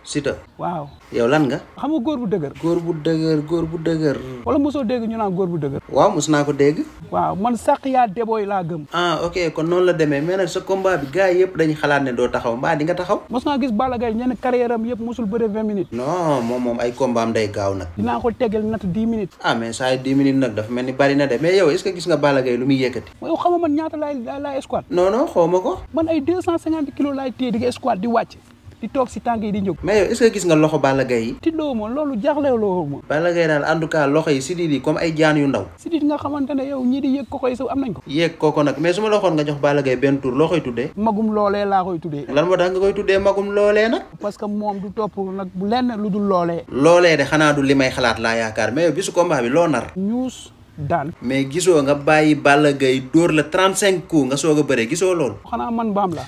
Siteu. waaw. yow lan nga. xam nga góor bu dëgër. góor bu dëgër. wala mosoo dégg ñu naan góor bu dëgër. waaw mos naa ko dégg. waaw man sax yaa debooy laa gëm. ok kon noonu la demee mais nag sa combat bi gars yi yëpp dañu xalaat ne doo taxaw mbaa di nga taxaw. mos nga gis Balla Gaye ñenn carrière am yëpp mosul bëre 20 minutes. non moom ay combat am day gaaw nag. dinaa ko tegal natt 10 minutes. mais saa yu 10 minutes nag dafa mel ni bari na de mais yow est-ce que gis nga Balla Gaye lu muy yëkkati. yow xam nga man ñaata laay squat. non xaw ma ko. man ay 250 kilos laay téye di nga squat di wàcc di toog si tànk yi di jóg. mais yow est-ce que gis nga loxo Balla Gaye yi. tiddoo ma loolu jaaxlewloo ma. Balla Gaye daal en tout cas loxo yi sidit yi comme ay jaan yu ndaw. sidit nga xamante ne yow ñii di yëg ko koy sa am nañ ko. yéeg kooko nag mais su ma la waxoon nga jox Balla Gaye benn tour loo koy tuddee. magum loolee laa koy tuddee. lan moo tax nga koy tuddee magum loolee nag. parce que moom du topp nag bu lenn lu dul loolee. loolee de xanaa du li may xalaat laa yaakaar mais yow bisu combat bi loo nar. ñuus daan. mais gisoo nga bàyyi Balla Gaye dóor la 35 coups nga soog a bëree gisoo loolu. xanaa man baam la.